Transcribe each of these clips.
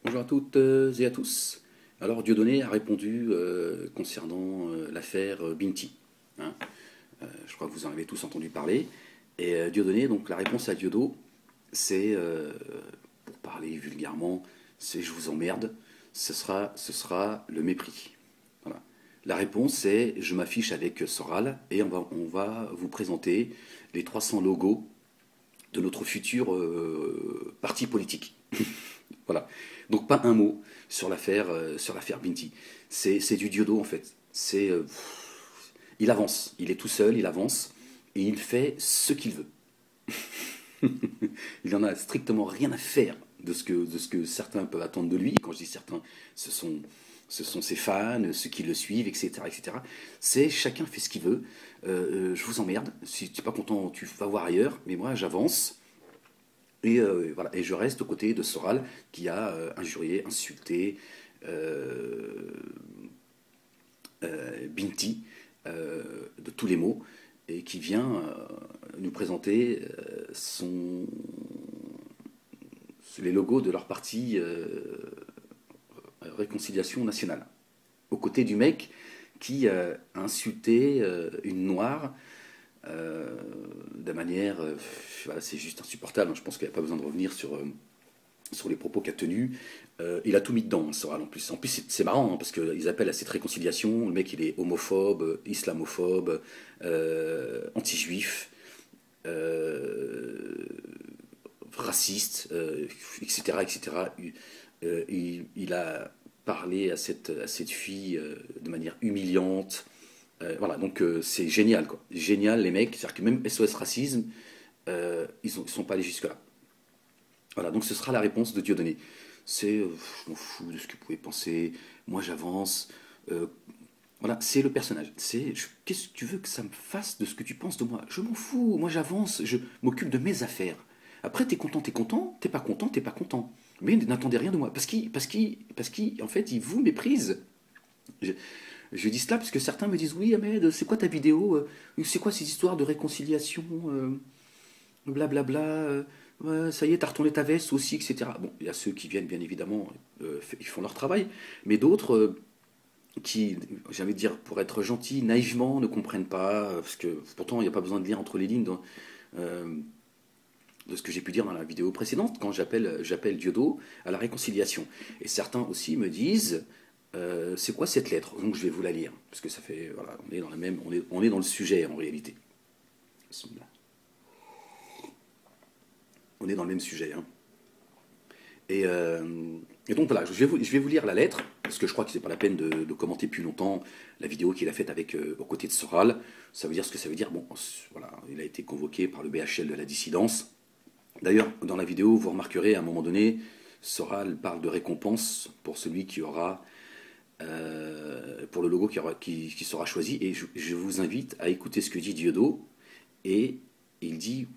Bonjour à toutes et à tous. Alors Dieudonné a répondu concernant l'affaire Binti. Hein. Je crois que vous en avez tous entendu parler. Et Dieudonné, donc la réponse à Diodo, c'est, pour parler vulgairement, c'est je vous emmerde, ce sera le mépris. Voilà. La réponse c'est je m'affiche avec Soral et on va vous présenter les 300 logos de notre futur parti politique. Voilà. Donc pas un mot sur l'affaire Binti. C'est du Diodo en fait. Il avance, il est tout seul, il avance et il fait ce qu'il veut. Il n'en a strictement rien à faire de ce que certains peuvent attendre de lui. Quand je dis certains, ce sont ses fans, ceux qui le suivent, etc., etc. C'est chacun fait ce qu'il veut. Je vous emmerde. Si tu n'es pas content, tu vas voir ailleurs. Mais moi, j'avance. Et voilà, et je reste aux côtés de Soral qui a injurié, insulté euh, Binti de tous les mots et qui vient nous présenter les logos de leur parti Réconciliation Nationale. Aux côtés du mec qui a insulté une noire de manière. Voilà, c'est juste insupportable. Je pense qu'il n'y a pas besoin de revenir sur les propos qu'a tenus. Il a tout mis dedans, Soral, en plus. En plus, c'est marrant, hein, parce qu'ils appellent à cette réconciliation. Le mec, il est homophobe, islamophobe, anti-juif, euh, raciste, etc., etc. Il a parlé à cette fille de manière humiliante. Voilà, donc c'est génial, quoi. Génial, les mecs. C'est-à-dire que même SOS Racisme, ils sont pas allés jusque-là. Voilà, donc ce sera la réponse de Dieudonné. C'est je m'en fous de ce que vous pouvez penser, moi j'avance. Euh, voilà, c'est le personnage. Qu'est-ce que tu veux que ça me fasse de ce que tu penses de moi? Je m'en fous, moi j'avance, je m'occupe de mes affaires. Après, t'es content, t'es pas content, t'es pas content. Mais n'attendez rien de moi. En fait, il vous méprise. Je, je dis cela parce que certains me disent oui, Ahmed, c'est quoi ta vidéo? C'est quoi ces histoires de réconciliation? Blablabla, ouais, ça y est, t'as retourné ta veste aussi, etc. Bon, il y a ceux qui viennent, bien évidemment, ils font leur travail, mais d'autres qui, j'ai envie de dire, pour être gentils, naïvement, ne comprennent pas, parce que pourtant, il n'y a pas besoin de lire entre les lignes euh, de ce que j'ai pu dire dans la vidéo précédente, quand j'appelle Diodo à la réconciliation. Et certains aussi me disent, c'est quoi cette lettre? Donc je vais vous la lire, parce que ça fait, voilà, on est dans la même, on est dans le sujet en réalité. On est dans le même sujet, hein. Et, euh, et donc voilà, je vais vous lire la lettre, parce que je crois que c'est pas la peine de commenter plus longtemps la vidéo qu'il a faite aux côtés de Soral. Ça veut dire ce que ça veut dire. Bon, voilà, il a été convoqué par le BHL de la dissidence. D'ailleurs, dans la vidéo, vous remarquerez à un moment donné, Soral parle de récompense pour celui qui aura, pour le logo qui sera choisi. Et je vous invite à écouter ce que dit Diodo. Et il dit,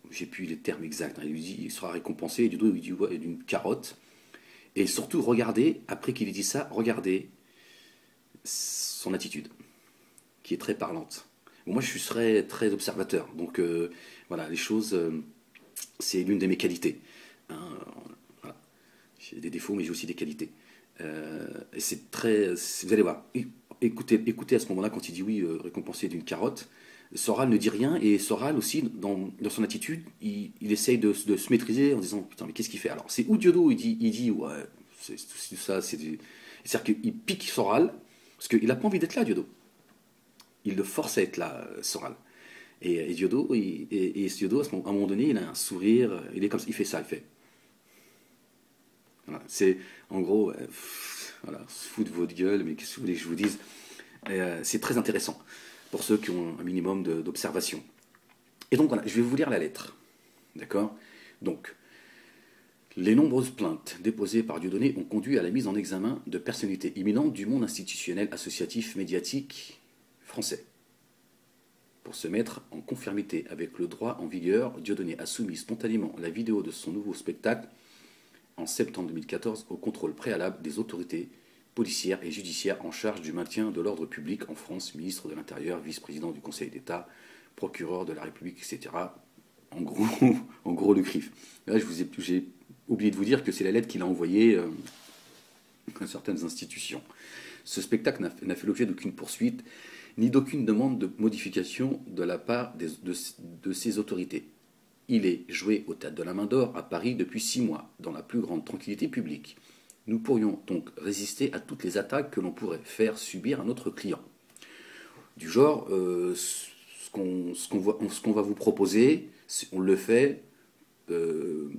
j'ai plus les termes exacts, hein, il lui dit il sera récompensé, et Diodo lui dit ouais, d'une carotte. Et surtout, regardez, après qu'il ait dit ça, regardez son attitude, qui est très parlante. Bon, moi, je serais très observateur, donc voilà, les choses, c'est l'une de mes qualités. Hein, voilà. J'ai des défauts, mais j'ai aussi des qualités. Et c'est très. Vous allez voir. Écoutez à ce moment-là quand il dit oui, récompensé d'une carotte. Soral ne dit rien et Soral aussi, dans son attitude, il essaye de se maîtriser en disant putain, mais qu'est-ce qu'il fait? Alors, c'est où Diodo, il dit ouais, c'est ça, c'est-à-dire qu'il pique Soral parce qu'il n'a pas envie d'être là, Diodo. Il le force à être là, Soral. Et Diodo, Diodo, à un moment donné, il a un sourire, il est comme ça, il fait ça, il fait. Voilà, c'est en gros, voilà, se fout de votre gueule, mais qu'est-ce que vous voulez que je vous dise? C'est très intéressant pour ceux qui ont un minimum d'observation. Et donc voilà, je vais vous lire la lettre. D'accord? Donc, les nombreuses plaintes déposées par Dieudonné ont conduit à la mise en examen de personnalités imminentes du monde institutionnel, associatif, médiatique français. Pour se mettre en conformité avec le droit en vigueur, Dieudonné a soumis spontanément la vidéo de son nouveau spectacle en septembre 2014 au contrôle préalable des autorités policières et judiciaires en charge du maintien de l'ordre public en France, ministre de l'Intérieur, vice-président du Conseil d'État, procureur de la République, etc. En gros, en gros le CRIF. Là, j'ai oublié de vous dire que c'est la lettre qu'il a envoyée à certaines institutions. Ce spectacle n'a fait l'objet d'aucune poursuite, ni d'aucune demande de modification de la part de ces autorités. Il est joué au Théâtre de la Main d'Or à Paris depuis 6 mois, dans la plus grande tranquillité publique. Nous pourrions donc résister à toutes les attaques que l'on pourrait faire subir à notre client. Du genre, ce qu'on va vous proposer, on le fait de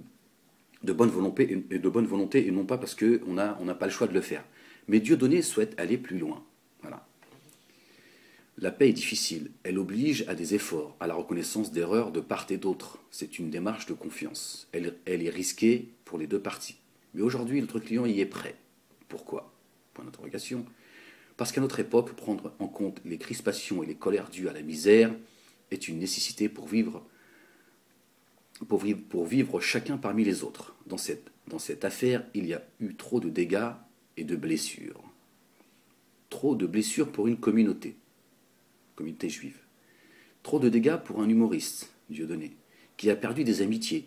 bonne volonté et non pas parce qu'on n'a pas le choix de le faire. Mais Dieudonné souhaite aller plus loin. Voilà. La paix est difficile, elle oblige à des efforts, à la reconnaissance d'erreurs de part et d'autre. C'est une démarche de confiance. Elle est risquée pour les deux parties. Mais aujourd'hui, notre client y est prêt. Pourquoi? Point d'interrogation. Parce qu'à notre époque, prendre en compte les crispations et les colères dues à la misère est une nécessité pour vivre chacun parmi les autres. Dans cette affaire, il y a eu trop de dégâts et de blessures. Trop de blessures pour une communauté juive. Trop de dégâts pour un humoriste, Dieudonné, qui a perdu des amitiés,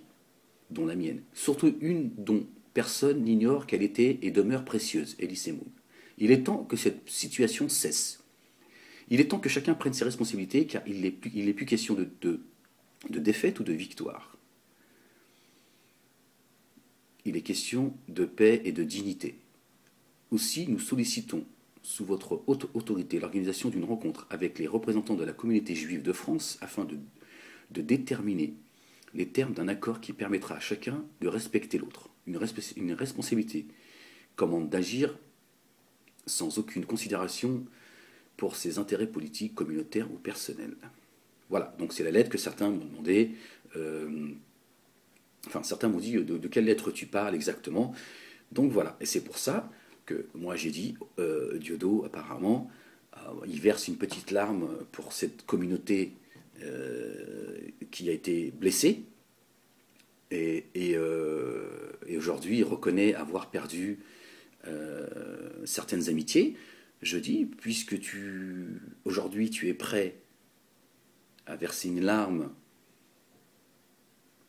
dont la mienne. Surtout une dont personne n'ignore qu'elle était et demeure précieuse, Elie Moon. Il est temps que cette situation cesse. Il est temps que chacun prenne ses responsabilités, car il n'est plus question de défaite ou de victoire. Il est question de paix et de dignité. Aussi, nous sollicitons, sous votre haute autorité, l'organisation d'une rencontre avec les représentants de la communauté juive de France afin de déterminer les termes d'un accord qui permettra à chacun de respecter l'autre. Une responsabilité commande d'agir sans aucune considération pour ses intérêts politiques, communautaires ou personnels. Voilà, donc c'est la lettre que certains m'ont demandé. Certains m'ont dit de quelle lettre tu parles exactement. Donc voilà, et c'est pour ça que moi j'ai dit, Diodo apparemment, il verse une petite larme pour cette communauté qui a été blessée, et aujourd'hui il reconnaît avoir perdu certaines amitiés. Je dis, puisque aujourd'hui tu es prêt à verser une larme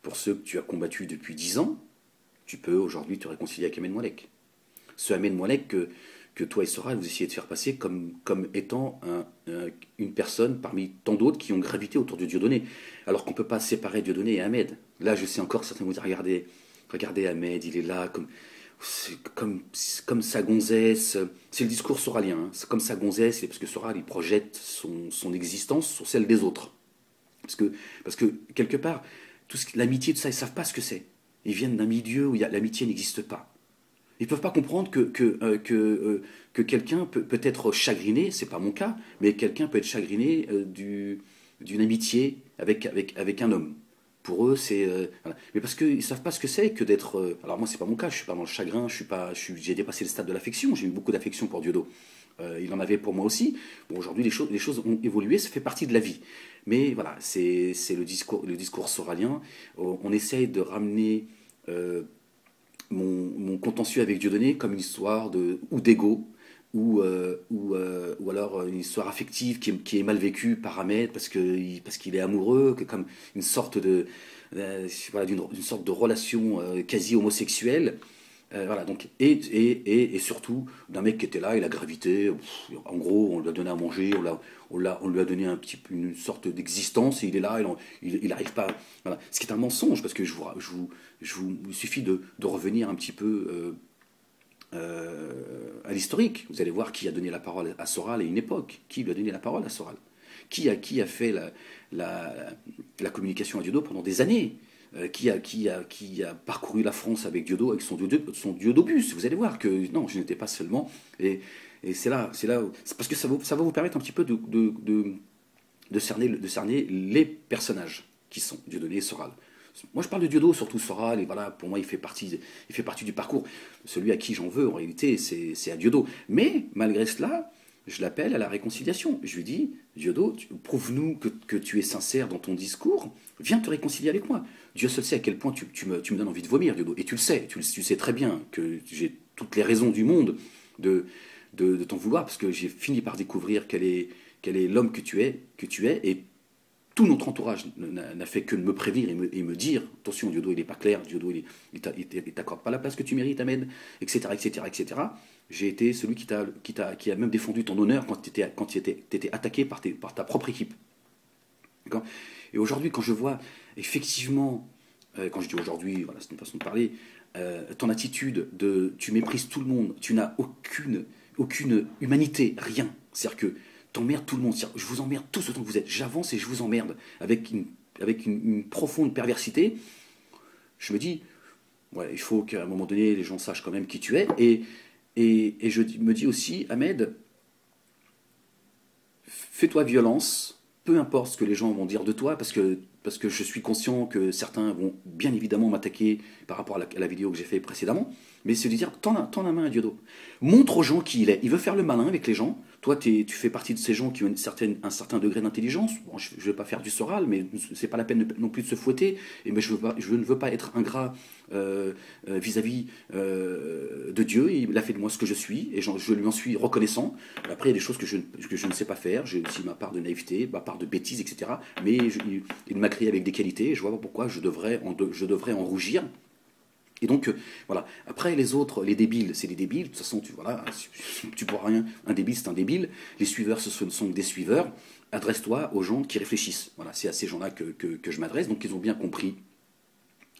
pour ceux que tu as combattus depuis 10 ans, tu peux aujourd'hui te réconcilier avec Ahmed Moualek. Ce Ahmed Moualek que toi et Soral vous essayez de faire passer comme étant une personne parmi tant d'autres qui ont gravité autour de Dieudonné. Alors qu'on ne peut pas séparer Dieudonné et Ahmed. Là, je sais encore, certains vont dire, regardez Ahmed, il est là comme sa gonzesse. C'est le discours soralien, hein. C'est comme sa gonzesse, parce que Soral, il projette son existence sur celle des autres. Parce que quelque part, l'amitié, tout ça, ils ne savent pas ce que c'est. Ils viennent d'un milieu où l'amitié n'existe pas. Ils ne peuvent pas comprendre que quelqu'un peut être chagriné, c'est pas mon cas, mais quelqu'un peut être chagriné d'une amitié avec un homme. Pour eux, c'est voilà. Mais parce qu'ils ne savent pas ce que c'est que d'être. Alors moi, c'est pas mon cas, je suis pas dans le chagrin, j'ai dépassé le stade de l'affection, j'ai eu beaucoup d'affection pour Diodo. Il en avait pour moi aussi. Bon, aujourd'hui, les choses ont évolué, ça fait partie de la vie. Mais voilà, c'est le discours soralien. On essaye de ramener mon contentieux avec Dieudonné comme une histoire d'ego, ou alors une histoire affective qui est mal vécue par Ahmed parce qu'il est amoureux, comme une sorte d'une sorte de relation quasi homosexuelle. Voilà, donc, et surtout d'un mec qui était là, il a gravité. En gros, on lui a donné à manger, on lui a donné une sorte d'existence, et il est là, il n'arrive pas. Voilà. Ce qui est un mensonge, parce que il suffit de revenir un petit peu à l'historique. Vous allez voir qui a donné la parole à Soral à une époque. Qui lui a donné la parole à Soral? Qui a fait la communication à Diodo pendant des années? Qui a parcouru la France avec Diodo, avec son Diodobus. Vous allez voir que non, je n'étais pas seulement. Et c'est parce que ça va vous permettre un petit peu de cerner les personnages qui sont Dieudonné et Soral. Moi, je parle de Diodo, surtout Soral, et voilà, pour moi, il fait partie du parcours. Celui à qui j'en veux, en réalité, c'est à Diodo. Mais, malgré cela, je l'appelle à la réconciliation. Je lui dis, Diodo, prouve-nous que tu es sincère dans ton discours, viens te réconcilier avec moi. Dieu seul sait à quel point tu me donnes envie de vomir, Diodo. Et tu le sais, tu sais très bien que j'ai toutes les raisons du monde de t'en vouloir, parce que j'ai fini par découvrir quel est l'homme que tu es, tout notre entourage n'a fait que de me prévenir et me dire, attention, Diodo, il n'est pas clair, Diodo, il t'accorde pas la place que tu mérites, Ahmed, etc., etc., etc. J'ai été celui qui a même défendu ton honneur quand tu étais attaqué par ta propre équipe. D'accord. Et aujourd'hui, quand je vois effectivement, quand je dis aujourd'hui, voilà, c'est une façon de parler, ton attitude de tu méprises tout le monde, tu n'as aucune humanité, rien. C'est-à-dire que t'emmerdes tout le monde. Je vous emmerde tous autant que vous êtes. J'avance et je vous emmerde avec une profonde perversité. Je me dis, ouais, il faut qu'à un moment donné, les gens sachent quand même qui tu es. Et je me dis aussi, Ahmed, fais-toi violence, peu importe ce que les gens vont dire de toi, parce que je suis conscient que certains vont bien évidemment m'attaquer par rapport à la vidéo que j'ai fait précédemment, mais c'est de dire, tends la main à Diodo. Montre aux gens qui il est. Il veut faire le malin avec les gens. Toi, tu fais partie de ces gens qui ont un certain degré d'intelligence. Bon, je ne vais pas faire du Soral, mais c'est pas la peine non plus de se fouetter. Mais je ne veux pas être ingrat vis-à-vis de Dieu. Il a fait de moi ce que je suis, et je lui en suis reconnaissant. Après, il y a des choses que je ne sais pas faire. J'ai aussi ma part de naïveté, ma part de bêtise, etc. Mais il m'a créé avec des qualités, et je vois pas pourquoi je devrais en rougir. Et donc, voilà. Après, les autres, les débiles, c'est des débiles. De toute façon, tu pourras rien. Un débile, c'est un débile. Les suiveurs, ce sont des suiveurs. Adresse-toi aux gens qui réfléchissent. Voilà, c'est à ces gens-là que je m'adresse. Donc, ils ont bien compris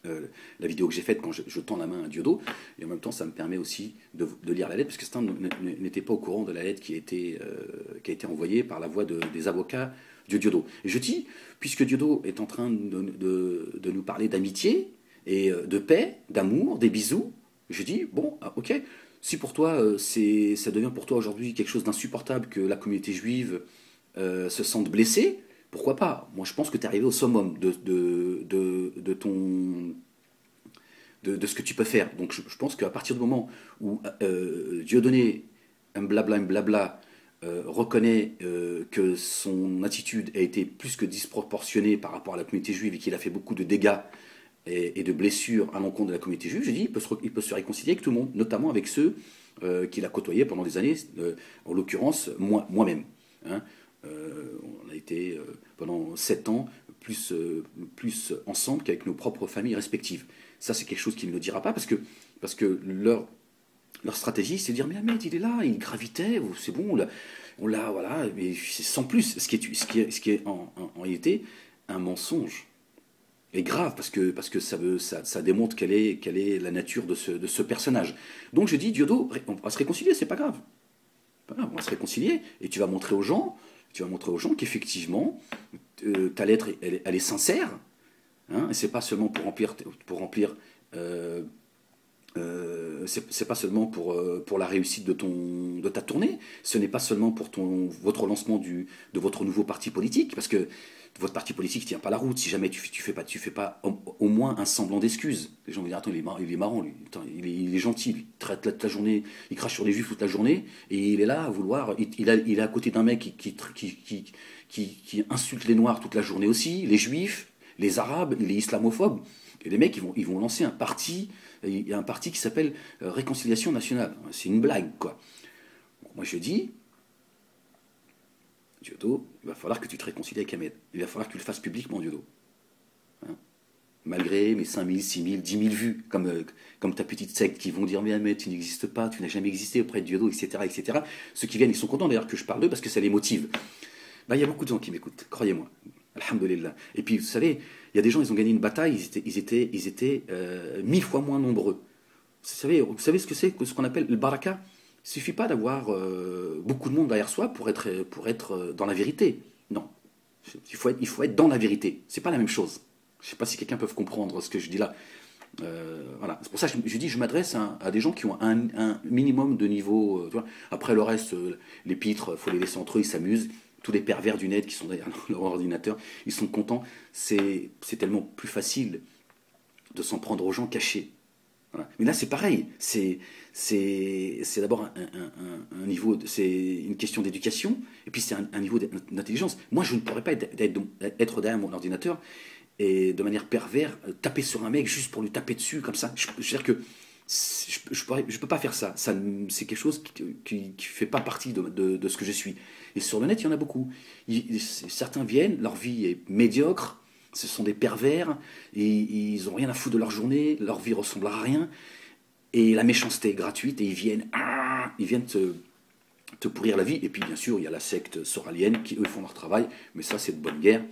la vidéo que j'ai faite quand je tends la main à Diodo. Et en même temps, ça me permet aussi de lire la lettre, parce que Stan n'était pas au courant de la lettre qui a été envoyée par la voix des avocats de Diodo. Et je dis, puisque Diodo est en train de nous parler d'amitié, et de paix, d'amour, des bisous, je dis, bon, ok, si pour toi, ça devient pour toi aujourd'hui quelque chose d'insupportable que la communauté juive se sente blessée, pourquoi pas? Moi, je pense que tu es arrivé au summum de ce que tu peux faire. Donc, je pense qu'à partir du moment où Dieudonné, un blabla, reconnaît que son attitude a été plus que disproportionnée par rapport à la communauté juive et qu'il a fait beaucoup de dégâts et de blessures à l'encontre de la communauté juive, je dis, il peut se réconcilier avec tout le monde, notamment avec ceux qu'il a côtoyés pendant des années, en l'occurrence moi-même. Hein. On a été pendant 7 ans plus ensemble qu'avec nos propres familles respectives. Ça, c'est quelque chose qu'il ne dira pas, parce que leur stratégie, c'est de dire, mais Ahmed, il est là, il gravitait, c'est bon, voilà, mais c'est sans plus, ce qui est en réalité un mensonge. Est grave, parce que ça démontre quelle est la nature de ce personnage. Donc je dis, Diodo, on va se réconcilier, c'est pas grave. Voilà, on va se réconcilier, et tu vas montrer aux gens qu'effectivement, ta lettre, elle est sincère, hein, et c'est pas seulement pour remplir c'est pas seulement pour la réussite de ta tournée, ce n'est pas seulement pour votre lancement de votre nouveau parti politique, parce que votre parti politique ne tient pas la route si jamais tu fais pas au moins un semblant d'excuse. Les gens vont dire, attends, il est marrant, lui. Attends, il est gentil, lui. Il traite toute la journée, il crache sur les juifs toute la journée, et il est là à vouloir, il est à côté d'un mec qui insulte les noirs toute la journée aussi, les juifs, les arabes, les islamophobes. Et les mecs, ils vont lancer un parti, il y a un parti qui s'appelle Réconciliation Nationale. C'est une blague, quoi. Moi, je dis, Diodo, il va falloir que tu te réconcilies avec Ahmed. Il va falloir que tu le fasses publiquement, Diodo. Hein, malgré mes 5000, 6000, 10 000 vues, comme ta petite secte qui vont dire, mais Ahmed, tu n'existes pas, tu n'as jamais existé auprès de Diodo, etc., etc. Ceux qui viennent, ils sont contents d'ailleurs que je parle d'eux parce que ça les motive. Bah, il y a beaucoup de gens qui m'écoutent, croyez-moi. Alhamdulillah. Et puis, vous savez, il y a des gens, ils ont gagné une bataille, ils étaient 1000 fois moins nombreux. Vous savez ce que c'est, ce qu'on appelle le baraka? Il ne suffit pas d'avoir beaucoup de monde derrière soi pour être dans la vérité. Non. Il faut être dans la vérité. C'est pas la même chose. Je ne sais pas si quelqu'un peut comprendre ce que je dis là. Voilà. C'est pour ça que je dis, je m'adresse à des gens qui ont un minimum de niveau. Tu vois. Après, le reste, les pitres, il faut les laisser entre eux, ils s'amusent. Tous les pervers du net qui sont derrière leur ordinateur, ils sont contents. C'est tellement plus facile de s'en prendre aux gens cachés. Voilà. Mais là, c'est pareil. C'est d'abord un niveau, c'est une question d'éducation, et puis c'est un niveau d'intelligence. Moi, je ne pourrais pas être derrière mon ordinateur et de manière pervers taper sur un mec juste pour lui taper dessus comme ça. Je veux dire que Je peux pas faire ça. C'est quelque chose qui fait pas partie de ce que je suis. Et sur le net, il y en a beaucoup. Certains viennent, leur vie est médiocre, ce sont des pervers, et ils ont rien à foutre de leur journée, leur vie ressemble à rien, et la méchanceté est gratuite, et ils viennent te pourrir la vie. Et puis bien sûr, il y a la secte soralienne qui eux font leur travail, mais ça c'est de bonne guerre.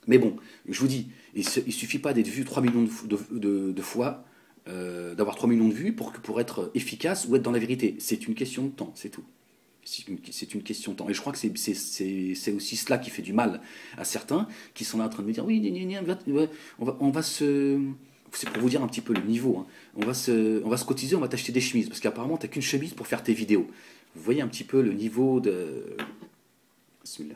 Mais bon, je vous dis, il suffit pas d'être vu 3 millions de fois, d'avoir 3 millions de vues pour être efficace ou être dans la vérité. C'est une question de temps, c'est tout. C'est une question de temps. Et je crois que c'est aussi cela qui fait du mal à certains qui sont là en train de me dire oui, on va se. C'est pour vous dire un petit peu le niveau. Hein. On va se cotiser, on va t'acheter des chemises. Parce qu'apparemment, tu n'as qu'une chemise pour faire tes vidéos. Vous voyez un petit peu le niveau de. Bismillah.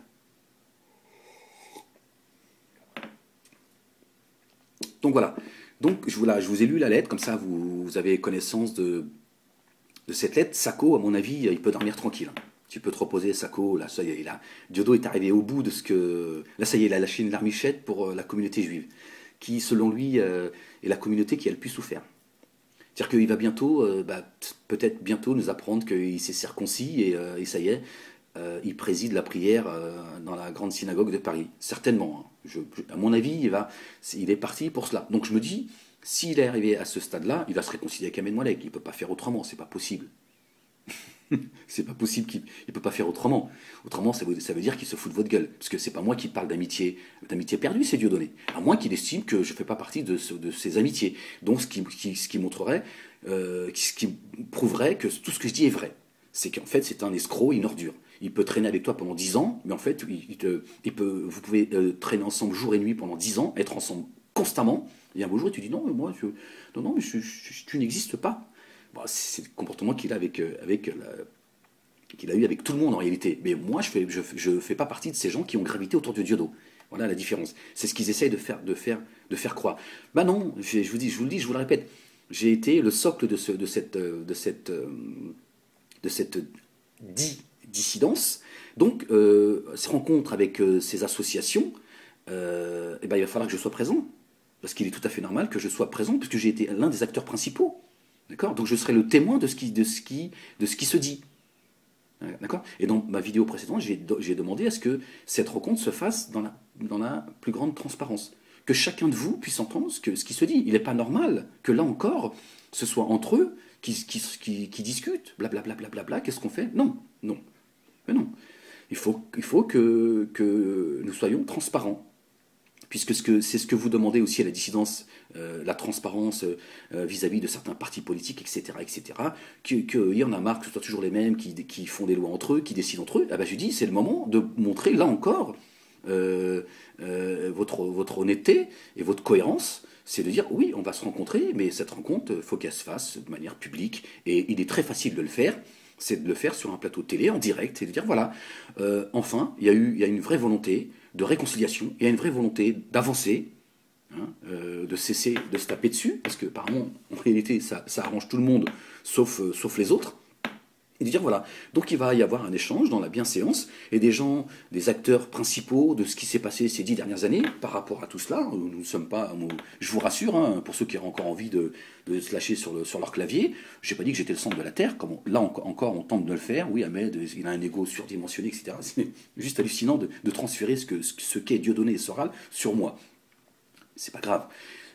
Donc voilà. Donc je vous ai lu la lettre, comme ça vous avez connaissance de cette lettre. Sako, à mon avis, il peut dormir tranquille. Tu peux te reposer, Sako. Là, ça y est, Diodo est arrivé au bout de ce que. Là, ça y est, il a lâché une larmichette pour la communauté juive, qui, selon lui, est la communauté qui a le plus souffert. C'est-à-dire qu'il va bientôt, peut-être bientôt, nous apprendre qu'il s'est circoncis et ça y est, il préside la prière dans la grande synagogue de Paris. Certainement. Hein. À mon avis, il est parti pour cela. Donc je me dis, s'il est arrivé à ce stade-là, il va se réconcilier avec Ahmed Moualek. Il ne peut pas faire autrement, c'est pas possible. C'est pas possible qu'il ne peut pas faire autrement. Autrement, ça veut dire qu'il se fout de votre gueule. Parce que c'est pas moi qui parle d'amitié perdue, c'est Dieudonné. À moins qu'il estime que je ne fais pas partie de ces amitiés. Donc ce qui montrerait, ce qui prouverait que tout ce que je dis est vrai. C'est qu'en fait, c'est un escroc, une ordure. Il peut traîner avec toi pendant 10 ans, mais en fait, vous pouvez traîner ensemble jour et nuit pendant 10 ans, être ensemble constamment, et un beau jour, tu dis non, mais moi, tu n'existes pas. Bon, c'est le comportement qu'il a qu'il a eu avec tout le monde en réalité. Mais moi, je fais pas partie de ces gens qui ont gravité autour de Diodo. Voilà la différence. C'est ce qu'ils essayent de faire croire. Bah non, je vous dis, je vous le dis, je vous le répète. J'ai été le socle de cette dissidence. Donc, ces rencontres avec ces associations, eh ben, il va falloir que je sois présent. Parce qu'il est tout à fait normal que je sois présent, puisque j'ai été l'un des acteurs principaux. D'accord. Donc je serai le témoin de ce qui se dit. D'accord. Et dans ma vidéo précédente, j'ai demandé à ce que cette rencontre se fasse dans la plus grande transparence. Que chacun de vous puisse entendre ce qui se dit. Il n'est pas normal que là encore, ce soit entre eux qui discutent, blablabla, bla, qu'est-ce qu'on fait. Non, non, mais non. Il faut que nous soyons transparents. Puisque c'est ce que vous demandez aussi à la dissidence, la transparence vis-à-vis de certains partis politiques, etc., etc., qu'il y en a marre que ce soit toujours les mêmes qui font des lois entre eux, qui décident entre eux. Ah ben, je dis, c'est le moment de montrer, là encore, votre honnêteté et votre cohérence. C'est de dire, oui, on va se rencontrer, mais cette rencontre, il faut qu'elle se fasse de manière publique. Et il est très facile de le faire. C'est de le faire sur un plateau de télé, en direct, et de dire, voilà, enfin, il y a une vraie volonté de réconciliation, il y a une vraie volonté d'avancer, hein, de cesser de se taper dessus, parce que apparemment, en réalité, ça arrange tout le monde, sauf les autres, et de dire voilà. Donc il va y avoir un échange dans la bienséance, et des acteurs principaux de ce qui s'est passé ces 10 dernières années par rapport à tout cela. Nous ne sommes pas, je vous rassure, hein, pour ceux qui auraient encore envie de se lâcher sur leur clavier, je n'ai pas dit que j'étais le centre de la Terre, comme là encore on tente de le faire. Oui, Ahmed, il a un ego surdimensionné, etc. C'est juste hallucinant de transférer ce qu'est Dieudonné et Soral sur moi. C'est pas grave.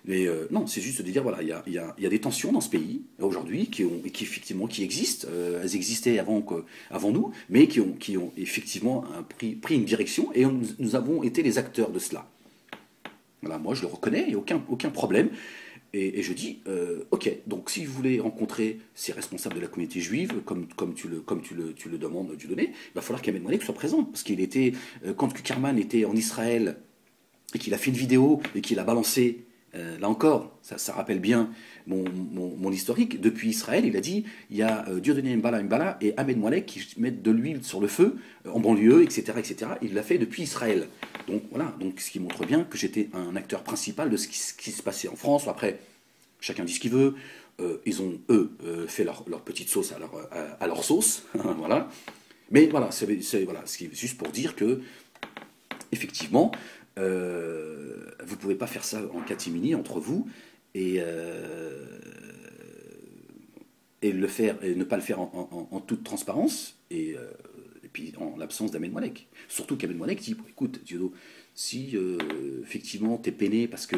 Mais non, c'est juste de dire, voilà, il y a des tensions dans ce pays, aujourd'hui, effectivement, qui existent. Elles existaient avant nous, mais qui ont effectivement pris une direction, et nous avons été les acteurs de cela. Voilà, moi, je le reconnais, il n'y a aucun problème. Et je dis, ok, donc si vous voulez rencontrer ces responsables de la communauté juive, comme tu le demandes, Dieudonné, il va falloir qu'Ahmed Moualek soit présent. Parce qu'il était, quand Kuckerman était en Israël, et qu'il a fait une vidéo, et qu'il a balancé, là encore, ça rappelle bien mon historique. Depuis Israël, il a dit, il y a Dieudonné Mbala et Ahmed Moualek qui mettent de l'huile sur le feu, en banlieue, etc., etc. Il l'a fait depuis Israël. Donc voilà, donc ce qui montre bien que j'étais un acteur principal de ce qui se passait en France. Après, chacun dit ce qu'il veut. Ils ont, eux, fait leur petite sauce à leur sauce. Voilà. Mais voilà, c'est juste pour dire que, effectivement, vous ne pouvez pas faire ça en catimini entre vous, et et le faire et ne pas le faire en toute transparence et puis en l'absence d'Ahmed Moalek. Surtout qu'Ahmed Moalek dit bon, écoute, Diodo, si effectivement t'es peiné parce que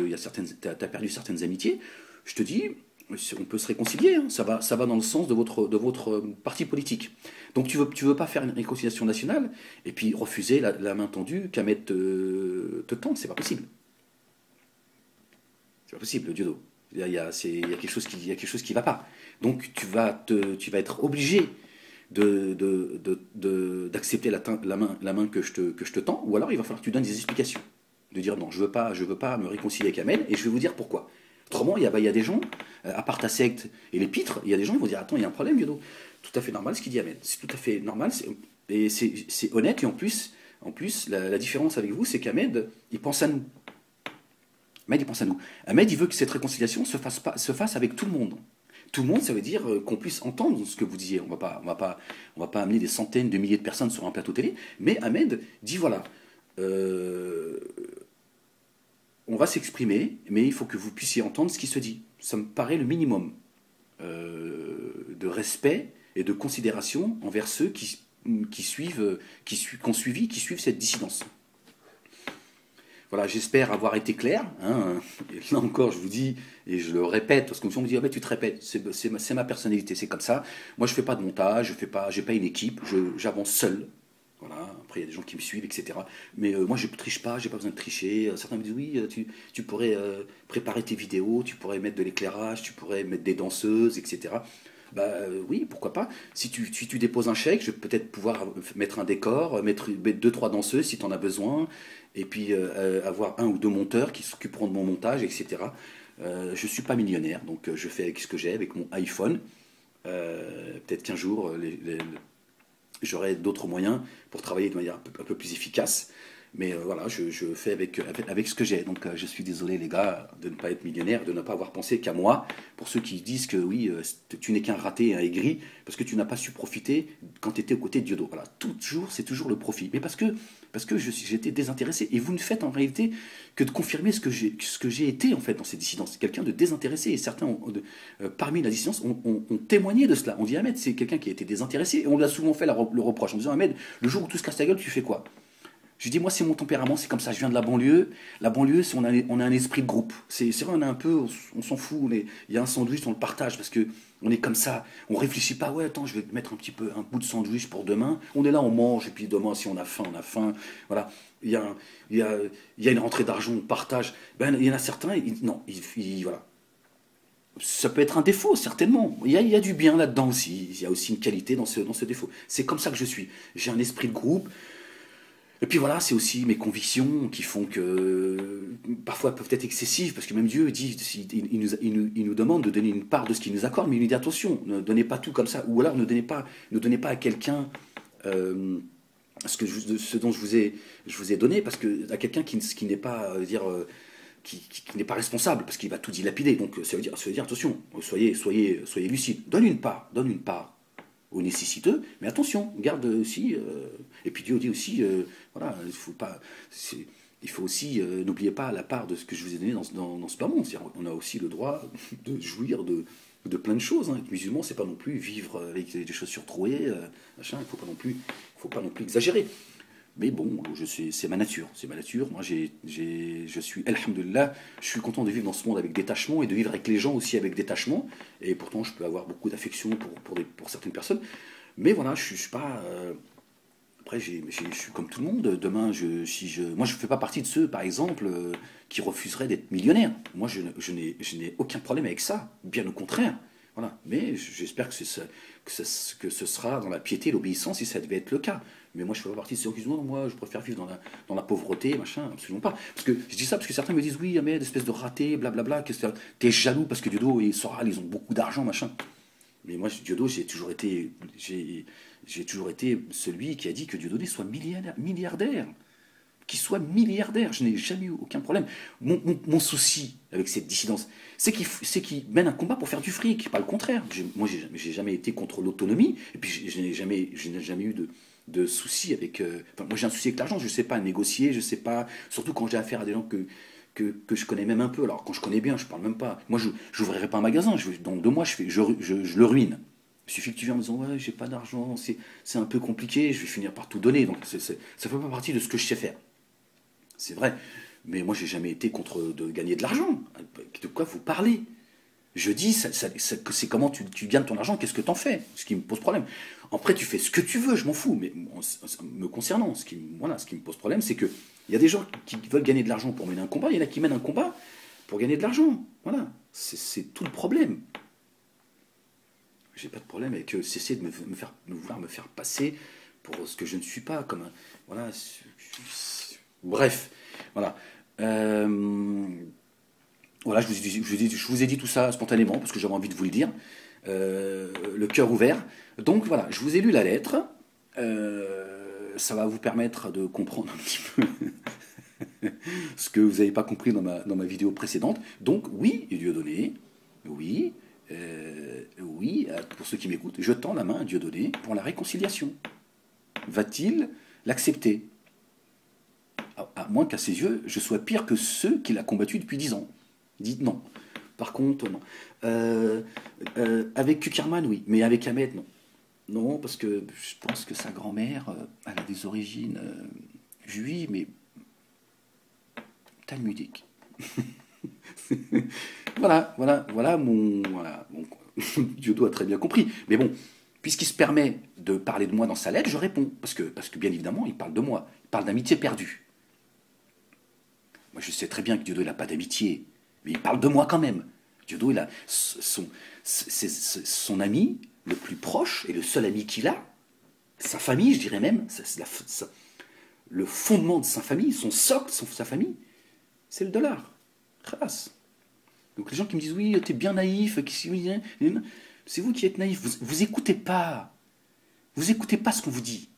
t'as perdu certaines amitiés, je te dis, on peut se réconcilier, hein, ça va dans le sens de votre parti politique. Donc tu veux pas faire une réconciliation nationale et puis refuser la main tendue qu'Ahmed te tente, c'est pas possible. C'est pas possible, Diodo. Il y a quelque chose qui va pas. Donc tu vas être obligé d'accepter la main que je te tends, ou alors il va falloir que tu donnes des explications. De dire non, je veux pas me réconcilier avec Ahmed, et je vais vous dire pourquoi. Autrement, il y a des gens, à part ta secte et les pitres, il y a des gens qui vont dire attends, il y a un problème, Diodo. Tout à fait normal ce qu'il dit Ahmed. C'est tout à fait normal, et c'est honnête, et en plus la différence avec vous, c'est qu'Ahmed, il pense à nous. Ahmed, il pense à nous. Ahmed, il veut que cette réconciliation se fasse avec tout le monde. Tout le monde, ça veut dire qu'on puisse entendre ce que vous disiez. On va pas amener des centaines de milliers de personnes sur un plateau télé. Mais Ahmed dit voilà, euh, on va s'exprimer, mais il faut que vous puissiez entendre ce qui se dit. Ça me paraît le minimum de respect et de considération envers ceux qui suivent, qui suivent cette dissidence. Voilà, j'espère avoir été clair. Hein. Et là encore, je vous dis, et je le répète, parce qu'on me dit, ah ben, tu te répètes, c'est ma personnalité, c'est comme ça. Moi, je fais pas de montage, j'ai pas une équipe, j'avance seul. Voilà. Après, il y a des gens qui me suivent, etc. Mais moi, je ne triche pas, j'ai pas besoin de tricher. Certains me disent, oui, tu pourrais préparer tes vidéos, tu pourrais mettre de l'éclairage, tu pourrais mettre des danseuses, etc. Bah oui, pourquoi pas. Si tu déposes un chèque, je vais peut-être pouvoir mettre un décor, mettre deux, trois danseuses si tu en as besoin, et puis avoir un ou deux monteurs qui s'occuperont de mon montage, etc. Je ne suis pas millionnaire, donc je fais avec ce que j'ai, avec mon iPhone. Peut-être qu'un jour, j'aurai d'autres moyens pour travailler de manière un peu plus efficace. Mais voilà, je fais avec ce que j'ai. Donc je suis désolé les gars de ne pas être millionnaire, de ne pas avoir pensé qu'à moi. Pour ceux qui disent que oui, tu n'es qu'un raté, un aigri, parce que tu n'as pas su profiter quand tu étais aux côtés de Diodo. Voilà, c'est toujours le profit. Mais parce que j'étais désintéressé. Et vous ne faites en réalité que de confirmer ce que j'ai été en fait dans ces dissidences. Quelqu'un de désintéressé. Et certains, parmi la dissidence, ont témoigné de cela. On dit Ahmed, c'est quelqu'un qui a été désintéressé. Et on lui a souvent fait le reproche en disant Ahmed, le jour où tout se casse ta gueule, tu fais quoi? Je dis, moi, c'est mon tempérament, c'est comme ça, je viens de la banlieue. La banlieue, on a un esprit de groupe. C'est vrai, on a un peu, on s'en fout. Il y a un sandwich, on le partage parce que on est comme ça. On réfléchit pas, ouais, attends, je vais mettre un petit peu, un bout de sandwich pour demain. On est là, on mange, et puis demain, si on a faim, on a faim. Voilà. Il y a une rentrée d'argent, on partage. Ben, il y en a certains, non, voilà. Ça peut être un défaut, certainement. Il y a du bien là-dedans aussi. Il y a aussi une qualité dans ce défaut. C'est comme ça que je suis. J'ai un esprit de groupe. Et puis voilà, c'est aussi mes convictions qui font que parfois elles peuvent être excessives, parce que même Dieu dit, il nous demande de donner une part de ce qu'il nous accorde, mais il nous dit attention, ne donnez pas tout comme ça, ou alors ne donnez pas à quelqu'un ce dont je vous ai donné, parce que à quelqu'un qui n'est pas qui n'est pas responsable, parce qu'il va tout dilapider. Donc ça veut dire attention, soyez lucide, donne une part aux nécessiteux, mais attention, garde aussi, et puis Dieu dit aussi, voilà, il faut aussi, n'oubliez pas la part de ce que je vous ai donné dans ce bas monde. On a aussi le droit de jouir de plein de choses. Hein. Être musulman, c'est pas non plus vivre avec des chaussures trouées, machin, il faut pas non plus exagérer. Mais bon, c'est ma nature, c'est ma nature. Moi, je suis, alhamdoulilah, je suis content de vivre dans ce monde avec détachement et de vivre avec les gens aussi avec détachement. Et pourtant, je peux avoir beaucoup d'affection pour certaines personnes. Mais voilà, je suis pas. Après, je suis comme tout le monde. Demain, moi, je ne fais pas partie de ceux, par exemple, qui refuseraient d'être millionnaires. Moi, je n'ai aucun problème avec ça. Bien au contraire. Voilà. Mais j'espère que ce sera dans la piété et l'obéissance si ça devait être le cas. Mais moi, je fais pas partie de ceux qui disent non, moi, je préfère vivre dans la pauvreté, machin, absolument pas. Parce que je dis ça parce que certains me disent oui, mais espèce de raté, blablabla, t'es jaloux parce que Diodo et Soral, ils ont beaucoup d'argent, machin. Mais moi, Diodo, j'ai toujours été celui qui a dit que Dieudonné soit milliardaire. Qu'il soit milliardaire. Je n'ai jamais eu aucun problème. Mon souci avec cette dissidence, c'est qu'il mène un combat pour faire du fric, pas le contraire. Moi, j'ai jamais été contre l'autonomie, et puis je n'ai jamais eu de soucis avec. Moi, j'ai un souci avec l'argent, je ne sais pas négocier, je ne sais pas. Surtout quand j'ai affaire à des gens que je connais même un peu. Alors, quand je connais bien, je ne parle même pas. Moi, je n'ouvrirai pas un magasin. Dans 2 mois, je le ruine. Il suffit que tu viennes en me disant ouais, j'ai pas d'argent, c'est un peu compliqué, je vais finir par tout donner. Donc ça fait pas partie de ce que je sais faire. C'est vrai. Mais moi, j'ai jamais été contre de gagner de l'argent. De quoi vous parlez? Je dis, que c'est comment tu gagnes ton argent, qu'est-ce que t'en fais? Ce qui me pose problème. Après, tu fais ce que tu veux, je m'en fous. Mais me concernant, ce qui me pose problème, c'est que il y a des gens qui veulent gagner de l'argent pour mener un combat, il y en a qui mènent un combat pour gagner de l'argent. Voilà. C'est tout le problème. J'ai pas de problème avec cesser de vouloir me faire passer pour ce que je ne suis pas, comme un, voilà. Bref, voilà. Voilà, je vous ai dit tout ça spontanément parce que j'avais envie de vous le dire, le cœur ouvert. Donc voilà, je vous ai lu la lettre. Ça va vous permettre de comprendre un petit peu ce que vous n'avez pas compris dans ma vidéo précédente. Donc oui, Dieudonné, oui, oui, pour ceux qui m'écoutent, je tends la main à Dieudonné pour la réconciliation. Va-t-il l'accepter? À moins qu'à ses yeux, je sois pire que ceux qu'il a combattus depuis 10 ans. Dites non. Par contre, non. Avec Kukerman, oui. Mais avec Ahmed, non. Non, parce que je pense que sa grand-mère, elle a des origines juives, mais talmudiques. Voilà mon... Diodo a très bien compris. Mais bon, puisqu'il se permet de parler de moi dans sa lettre, je réponds. Parce que bien évidemment, il parle de moi. Il parle d'amitié perdue. Moi, je sais très bien que Diodo, il n'a pas d'amitié. Mais il parle de moi quand même. Diodo, il a son ami le plus proche et le seul ami qu'il a, sa famille, je dirais même, le fondement de sa famille, son socle, sa famille, c'est le dollar. Khalas. Donc les gens qui me disent oui, t'es bien naïf, c'est vous qui êtes naïf. Vous écoutez pas. Vous écoutez pas ce qu'on vous dit.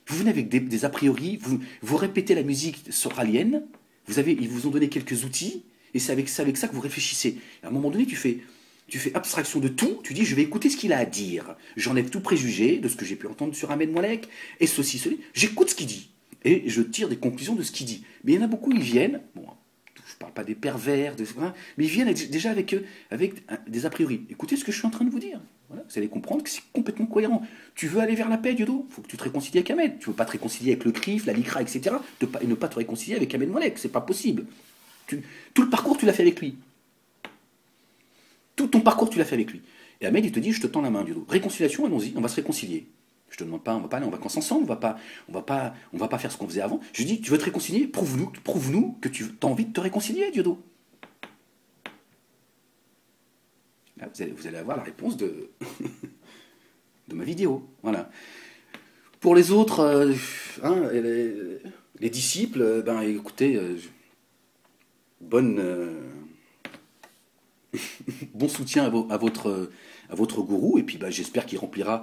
Vous venez avec des a priori, vous répétez la musique soralienne, ils vous ont donné quelques outils, et c'est avec ça que vous réfléchissez. À un moment donné, tu fais abstraction de tout, tu dis je vais écouter ce qu'il a à dire. J'enlève tout préjugé de ce que j'ai pu entendre sur Ahmed Moalek, et ceci. J'écoute ce qu'il dit, et je tire des conclusions de ce qu'il dit. Mais il y en a beaucoup, ils viennent, bon, je ne parle pas des pervers, mais ils viennent déjà avec des a priori. Écoutez ce que je suis en train de vous dire. Voilà, vous allez comprendre que c'est complètement cohérent. Tu veux aller vers la paix, Diodo? Il faut que tu te réconcilies avec Ahmed. Tu ne veux pas te réconcilier avec le CRIF, la LICRA, etc. Et ne pas te réconcilier avec Ahmed Moalek. C'est pas possible. Tout le parcours, tu l'as fait avec lui. Tout ton parcours, tu l'as fait avec lui. Et Ahmed, il te dit, je te tends la main, Diodo. Réconciliation, allons-y, on va se réconcilier. Je te demande pas, on va pas aller en vacances ensemble, on va pas faire ce qu'on faisait avant. Je dis, tu veux te réconcilier? Prouve-nous que tu as envie de te réconcilier, Diodo. Là, vous allez avoir la réponse de ma vidéo. Voilà. Pour les autres, les disciples, écoutez, bon soutien à votre gourou, et puis j'espère qu'il remplira,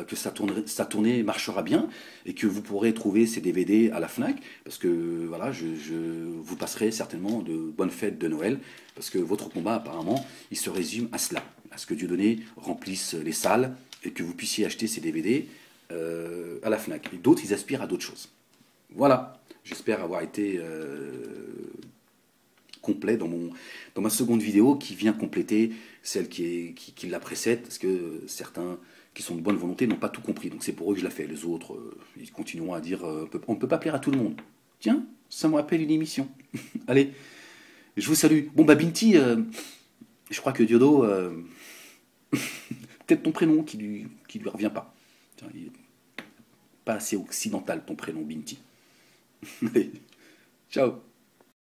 que sa tournée marchera bien, et que vous pourrez trouver ces DVD à la Fnac, parce que voilà, je vous passerai certainement de bonnes fêtes de Noël, parce que votre combat apparemment, il se résume à cela, à ce que Dieudonné remplisse les salles, et que vous puissiez acheter ces DVD à la Fnac. Et d'autres, ils aspirent à d'autres choses. Voilà, j'espère avoir été complet dans ma seconde vidéo qui vient compléter celle qui la précède, parce que certains qui sont de bonne volonté n'ont pas tout compris. Donc c'est pour eux que je la fais. Les autres, ils continueront à dire on ne peut pas plaire à tout le monde. Tiens, ça me rappelle une émission. Allez, je vous salue. Bon, Binti, je crois que Diodo, peut-être ton prénom qui lui revient pas. Tiens, il est pas assez occidental ton prénom, Binti. Allez, ciao.